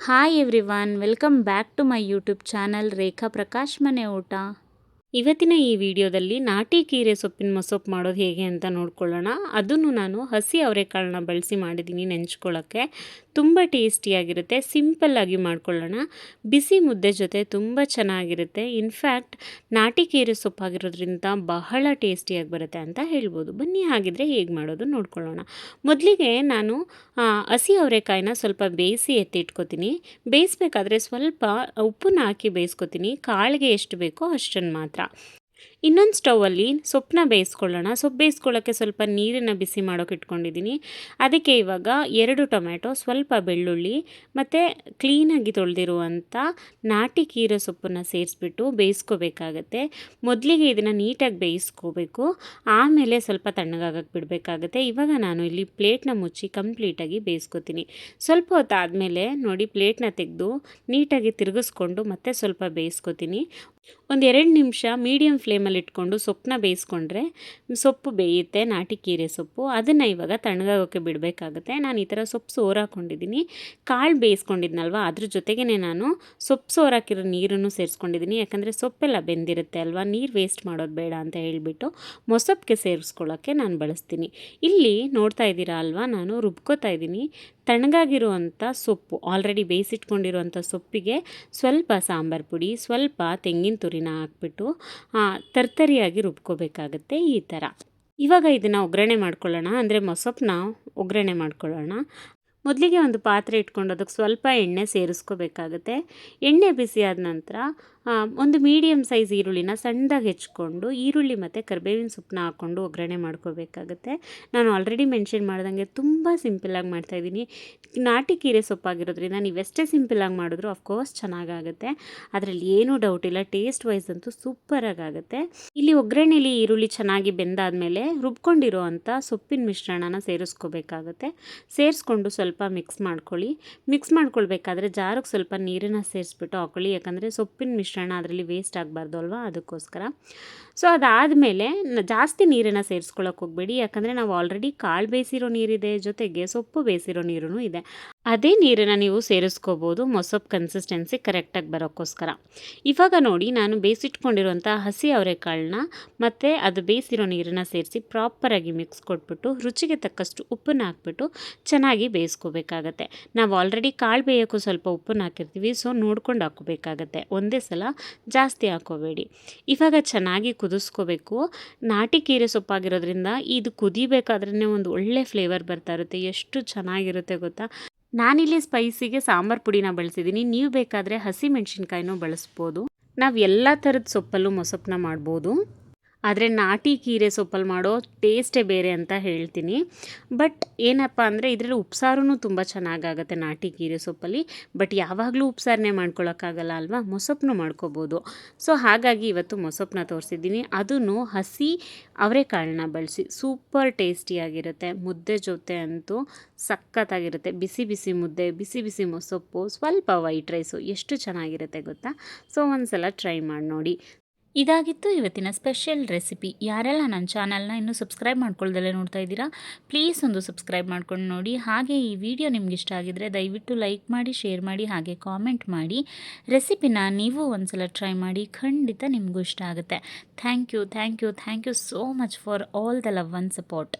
Hi everyone, welcome back to my YouTube channel Rekha Prakash ಮನೆ ಊಟ. ಇವತ್ತಿನ ಈ ವಿಡಿಯೋದಲ್ಲಿ ನಾಟಿ ಕೀರೆ ಸೊಪ್ಪಿನ ಮೊಸೊಪ್ಪು ಮಾಡೋದು ಹೇಗೆ ಅಂತ ನೋಡ್ಕೊಳ್ಳೋಣ. ಅದನ್ನು ನಾನು ಹಸಿ ಅವರೆಕಾಳನ್ನ ಬಳಸಿ ಮಾಡಿದ್ದೀನಿ ನೆಂಚ್ಕೊಳ್ಳೋಕ್ಕೆ. ತುಂಬ ಟೇಸ್ಟಿಯಾಗಿರುತ್ತೆ. ಸಿಂಪಲ್ಲಾಗಿ ಮಾಡ್ಕೊಳ್ಳೋಣ. ಬಿಸಿ ಮುದ್ದೆ ಜೊತೆ ತುಂಬ ಚೆನ್ನಾಗಿರುತ್ತೆ. ಇನ್ಫ್ಯಾಕ್ಟ್ ನಾಟಿ ಕೀರೆ ಸೊಪ್ಪಾಗಿರೋದ್ರಿಂದ ಬಹಳ ಟೇಸ್ಟಿಯಾಗಿ ಬರುತ್ತೆ ಅಂತ ಹೇಳ್ಬೋದು. ಬನ್ನಿ ಹಾಗಿದ್ರೆ ಹೇಗೆ ಮಾಡೋದು ನೋಡ್ಕೊಳ್ಳೋಣ. ಮೊದಲಿಗೆ ನಾನು ಹಸಿ ಅವರೆಕಾಯಿನ ಸ್ವಲ್ಪ ಬೇಯಿಸಿ ಎತ್ತಿಟ್ಕೋತೀನಿ. ಬೇಯಿಸ್ಬೇಕಾದ್ರೆ ಸ್ವಲ್ಪ ಉಪ್ಪನ್ನ ಹಾಕಿ ಬೇಯಿಸ್ಕೊತೀನಿ. ಕಾಳಿಗೆ ಎಷ್ಟು ಬೇಕೋ ಅಷ್ಟನ್ನು ಮಾತ್ರ. ಇನ್ನೊಂದು ಸ್ಟೌವಲ್ಲಿ ಸೊಪ್ಪನ್ನ ಬೇಯಿಸ್ಕೊಳ್ಳೋಣ. ಸೊಪ್ಪು ಬೇಯಿಸ್ಕೊಳ್ಳೋಕ್ಕೆ ಸ್ವಲ್ಪ ನೀರನ್ನು ಬಿಸಿ ಮಾಡೋಕೆ ಇಟ್ಕೊಂಡಿದ್ದೀನಿ. ಅದಕ್ಕೆ ಇವಾಗ 2 ಟೊಮ್ಯಾಟೊ, ಸ್ವಲ್ಪ ಬೆಳ್ಳುಳ್ಳಿ ಮತ್ತು ಕ್ಲೀನಾಗಿ ತೊಳೆದಿರುವಂಥ ನಾಟಿ ಕೀರೆ ಸೊಪ್ಪನ್ನು ಸೇರಿಸ್ಬಿಟ್ಟು ಬೇಯಿಸ್ಕೋಬೇಕಾಗತ್ತೆ. ಮೊದಲಿಗೆ ಇದನ್ನು ನೀಟಾಗಿ ಬೇಯಿಸ್ಕೋಬೇಕು, ಆಮೇಲೆ ಸ್ವಲ್ಪ ತಣ್ಣಗಾಗಕ್ಕೆ ಬಿಡಬೇಕಾಗತ್ತೆ. ಇವಾಗ ನಾನು ಇಲ್ಲಿ ಪ್ಲೇಟ್ನ ಮುಚ್ಚಿ ಕಂಪ್ಲೀಟಾಗಿ ಬೇಯಿಸ್ಕೊತೀನಿ. ಸ್ವಲ್ಪ ಹೊತ್ತಾದಮೇಲೆ ನೋಡಿ ಪ್ಲೇಟ್ನ ತೆಗೆದು ನೀಟಾಗಿ ತಿರುಗಿಸ್ಕೊಂಡು ಮತ್ತೆ ಸ್ವಲ್ಪ ಬೇಯಿಸ್ಕೊತೀನಿ. ಒಂದು 2 ನಿಮಿಷ ಮೀಡಿಯಮ್ ಫ್ಲೇಮಲ್ಲಿ ಇಟ್ಕೊಂಡು ಸೊಪ್ಪನ್ನ ಬೇಯಿಸ್ಕೊಂಡ್ರೆ ಸೊಪ್ಪು ಬೇಯುತ್ತೆ, ನಾಟಿ ಕೀರೆ ಸೊಪ್ಪು. ಅದನ್ನು ಇವಾಗ ತಣ್ಣಗಾಗೋಕ್ಕೆ ಬಿಡಬೇಕಾಗುತ್ತೆ. ನಾನು ಈ ಥರ ಸೊಪ್ಪು ಸೋರಾಕೊಂಡಿದ್ದೀನಿ. ಕಾಳು ಬೇಯಿಸ್ಕೊಂಡಿದ್ನಲ್ವ, ಅದ್ರ ಜೊತೆಗೇ ನಾನು ಸೊಪ್ಪು ಸೋರಾಕಿರೋ ನೀರನ್ನು ಸೇರಿಸ್ಕೊಂಡಿದ್ದೀನಿ. ಯಾಕಂದರೆ ಸೊಪ್ಪೆಲ್ಲ ಬೆಂದಿರುತ್ತೆ ಅಲ್ವಾ, ನೀರು ವೇಸ್ಟ್ ಮಾಡೋದು ಬೇಡ ಅಂತ ಹೇಳಿಬಿಟ್ಟು ಮೊಸಪ್ಪಿಗೆ ಸೇರಿಸ್ಕೊಳ್ಳೋಕ್ಕೆ ನಾನು ಬಳಸ್ತೀನಿ. ಇಲ್ಲಿ ನೋಡ್ತಾ ಇದ್ದೀರಾ ಅಲ್ವಾ, ನಾನು ರುಬ್ಕೋತಾ ಇದ್ದೀನಿ. ತಣ್ಣಗಾಗಿರುವಂಥ ಸೊಪ್ಪು, ಆಲ್ರೆಡಿ ಬೇಯಿಸಿಟ್ಕೊಂಡಿರುವಂಥ ಸೊಪ್ಪಿಗೆ ಸ್ವಲ್ಪ ಸಾಂಬಾರು ಪುಡಿ, ಸ್ವಲ್ಪ ತೆಂಗಿನ ತುರಿನ ಹಾಕ್ಬಿಟ್ಟು ತರ್ತರಿಯಾಗಿ ರುಬ್ಕೋಬೇಕಾಗತ್ತೆ ಈ ಥರ. ಇವಾಗ ಇದನ್ನು ಒಗ್ಗರಣೆ ಮಾಡ್ಕೊಳ್ಳೋಣ, ಅಂದರೆ ಮೊಸಪ್ಪನ್ನ ಒಗ್ಗರಣೆ ಮಾಡ್ಕೊಳ್ಳೋಣ. ಮೊದಲಿಗೆ ಒಂದು ಪಾತ್ರೆ ಇಟ್ಕೊಂಡು ಅದಕ್ಕೆ ಸ್ವಲ್ಪ ಎಣ್ಣೆ ಸೇರಿಸ್ಕೋಬೇಕಾಗತ್ತೆ. ಎಣ್ಣೆ ಬಿಸಿ ಆದ ನಂತರ ಒಂದು ಮೀಡಿಯಮ್ ಸೈಜ್ ಈರುಳ್ಳಿನ ಸಣ್ಣದಾಗಿ ಹೆಚ್ಕೊಂಡು ಈರುಳ್ಳಿ ಮತ್ತು ಕರಿಬೇವಿನ ಸೊಪ್ಪನ್ನ ಹಾಕ್ಕೊಂಡು ಒಗ್ಗರಣೆ ಮಾಡ್ಕೋಬೇಕಾಗತ್ತೆ. ನಾನು ಆಲ್ರೆಡಿ ಮೆನ್ಷನ್ ಮಾಡ್ದಂಗೆ ತುಂಬ ಸಿಂಪಲ್ಲಾಗಿ ಮಾಡ್ತಾಯಿದ್ದೀನಿ. ನಾಟಿ ಕೀರೆ ಸೊಪ್ಪಾಗಿರೋದ್ರಿಂದ ನೀವೆಷ್ಟೇ ಸಿಂಪಲ್ಲಾಗಿ ಮಾಡಿದ್ರು ಅಫ್ಕೋರ್ಸ್ ಚೆನ್ನಾಗಾಗುತ್ತೆ. ಅದರಲ್ಲಿ ಏನೂ ಡೌಟ್ ಇಲ್ಲ, ಟೇಸ್ಟ್ ವೈಸ್ ಅಂತೂ ಸೂಪರಾಗುತ್ತೆ. ಇಲ್ಲಿ ಒಗ್ಗರಣೆಯಲ್ಲಿ ಈರುಳ್ಳಿ ಚೆನ್ನಾಗಿ ಬೆಂದಾದಮೇಲೆ ರುಬ್ಕೊಂಡಿರೋ ಅಂಥ ಸೊಪ್ಪಿನ ಮಿಶ್ರಣನ ಸೇರಿಸ್ಕೋಬೇಕಾಗತ್ತೆ. ಸೇರಿಸ್ಕೊಂಡು ಸ್ವಲ್ಪ ಮಿಕ್ಸ್ ಮಾಡ್ಕೊಳ್ಳಿ. ಮಿಕ್ಸ್ ಮಾಡ್ಕೊಳ್ಬೇಕಾದ್ರೆ ಜಾರಿಗೆ ಸ್ವಲ್ಪ ನೀರನ್ನು ಸೇರಿಸ್ಬಿಟ್ಟು ಹಾಕ್ಕೊಳ್ಳಿ. ಯಾಕಂದರೆ ಸೊಪ್ಪಿನ ಮಿಶ್ರಣ ಅದರಲ್ಲಿ ವೇಸ್ಟ್ ಆಗಬಾರ್ದು ಅಲ್ವಾ, ಅದಕ್ಕೋಸ್ಕರ. ಸೊ ಅದಾದಮೇಲೆ ಜಾಸ್ತಿ ನೀರನ್ನು ಸೇರಿಸ್ಕೊಳ್ಳೋಕೆ ಹೋಗಬೇಡಿ. ಯಾಕಂದರೆ ನಾವು ಆಲ್ರೆಡಿ ಕಾಳು ಬೇಯಿಸಿರೋ ನೀರಿದೆ, ಜೊತೆಗೆ ಸೊಪ್ಪು ಬೇಯಿಸಿರೋ ನೀರೂ ಇದೆ. ಅದೇ ನೀರನ್ನು ನೀವು ಸೇರಿಸ್ಕೋಬೋದು ಮೊಸಪ್ಪು ಕನ್ಸಿಸ್ಟೆನ್ಸಿ ಕರೆಕ್ಟಾಗಿ ಬರೋಕ್ಕೋಸ್ಕರ. ಇವಾಗ ನೋಡಿ, ನಾನು ಬೇಯಿಸಿಟ್ಕೊಂಡಿರೋಂಥ ಹಸಿ ಅವರೆಕಾಳನ್ನ ಮತ್ತು ಅದು ಬೇಯಿಸಿರೋ ನೀರನ್ನು ಸೇರಿಸಿ ಪ್ರಾಪರಾಗಿ ಮಿಕ್ಸ್ ಕೊಟ್ಬಿಟ್ಟು ರುಚಿಗೆ ತಕ್ಕಷ್ಟು ಉಪ್ಪನ್ನು ಹಾಕ್ಬಿಟ್ಟು ಚೆನ್ನಾಗಿ ಬೇಯಿಸ್ಕೋಬೇಕಾಗತ್ತೆ. ನಾವು ಆಲ್ರೆಡಿ ಕಾಳು ಬೇಯೋಕ್ಕೂ ಸ್ವಲ್ಪ ಉಪ್ಪನ್ನು ಹಾಕಿರ್ತೀವಿ, ಸೊ ನೋಡ್ಕೊಂಡು ಹಾಕ್ಕೋಬೇಕಾಗತ್ತೆ. ಒಂದೇ ಸಲ ಜಾಸ್ತಿ ಹಾಕ್ಕೋಬೇಡಿ. ಇವಾಗ ಚೆನ್ನಾಗಿ ಕುದಿಸ್ಕೋಬೇಕು. ನಾಟಿ ಕೀರೆ ಸೊಪ್ಪಾಗಿರೋದ್ರಿಂದ ಇದು ಕುದಿಬೇಕಾದ್ರೇ ಒಂದು ಒಳ್ಳೆ ಫ್ಲೇವರ್ ಬರ್ತಾ ಇರುತ್ತೆ. ಎಷ್ಟು ಚೆನ್ನಾಗಿರುತ್ತೆ ಗೊತ್ತಾ. ನಾನಿಲ್ಲಿ ಸ್ಪೈಸಿಗೆ ಸಾಂಬಾರು ಪುಡಿನ ಬಳಸಿದ್ದೀನಿ. ನೀವು ಬೇಕಾದರೆ ಹಸಿ ಮೆಣಸಿನ್ಕಾಯಿನೂ ಬಳಸ್ಬೋದು. ನಾವು ಎಲ್ಲ ಥರದ ಸೊಪ್ಪಲ್ಲೂ ಮೊಸಪ್ಪನ್ನ ಮಾಡ್ಬೋದು, ಆದರೆ ನಾಟಿ ಕೀರೆ ಸೊಪ್ಪಲ್ಲಿ ಮಾಡೋ ಟೇಸ್ಟೇ ಬೇರೆ ಅಂತ ಹೇಳ್ತೀನಿ. ಬಟ್ ಏನಪ್ಪ ಅಂದರೆ ಇದರಲ್ಲಿ ಉಪ್ಸಾರೂ ತುಂಬ ಚೆನ್ನಾಗಾಗುತ್ತೆ ನಾಟಿ ಕೀರೆ ಸೊಪ್ಪಲ್ಲಿ. ಬಟ್ ಯಾವಾಗಲೂ ಉಪ್ಸಾರನೇ ಮಾಡ್ಕೊಳಕ್ಕಾಗಲ್ಲ ಅಲ್ವಾ, ಮೊಸಪ್ಪನ್ನು ಮಾಡ್ಕೋಬೋದು. ಸೊ ಹಾಗಾಗಿ ಇವತ್ತು ಮೊಸಪ್ಪನ್ನ ತೋರಿಸಿದ್ದೀನಿ, ಅದನ್ನು ಹಸಿ ಅವರೆಕಾಳನ್ನ ಬಳಸಿ. ಸೂಪರ್ ಟೇಸ್ಟಿಯಾಗಿರುತ್ತೆ. ಮುದ್ದೆ ಜೊತೆ ಅಂತೂ ಸಖತ್ತಾಗಿರುತ್ತೆ. ಬಿಸಿ ಬಿಸಿ ಮುದ್ದೆ, ಬಿಸಿ ಬಿಸಿ ಮೊಸಪ್ಪು, ಸ್ವಲ್ಪ ವೈಟ್ ರೈಸು, ಎಷ್ಟು ಚೆನ್ನಾಗಿರುತ್ತೆ ಗೊತ್ತಾ. ಸೊ ಒಂದು ಸಲ ಟ್ರೈ ಮಾಡಿ ನೋಡಿ. ಇದಾಗಿತ್ತು ಇವತ್ತಿನ ಸ್ಪೆಷಲ್ ರೆಸಿಪಿ. ಯಾರೆಲ್ಲ ನನ್ನ ಚಾನಲ್ನ ಇನ್ನೂ ಸಬ್ಸ್ಕ್ರೈಬ್ ಮಾಡ್ಕೊಳ್ದಲ್ಲೇ ನೋಡ್ತಾ ಇದ್ದೀರಾ, ಪ್ಲೀಸ್ ಒಂದು ಸಬ್ಸ್ಕ್ರೈಬ್ ಮಾಡ್ಕೊಂಡು ನೋಡಿ. ಹಾಗೆ ಈ ವಿಡಿಯೋ ನಿಮ್ಗೆ ಇಷ್ಟ ಆಗಿದ್ರೆ ದಯವಿಟ್ಟು ಲೈಕ್ ಮಾಡಿ, ಶೇರ್ ಮಾಡಿ, ಹಾಗೆ ಕಾಮೆಂಟ್ ಮಾಡಿ. ರೆಸಿಪಿನ ನೀವು ಒಂದ್ಸಲ ಟ್ರೈ ಮಾಡಿ, ಖಂಡಿತ ನಿಮಗೂ ಇಷ್ಟ ಆಗುತ್ತೆ. Thank you so much for all the love and support.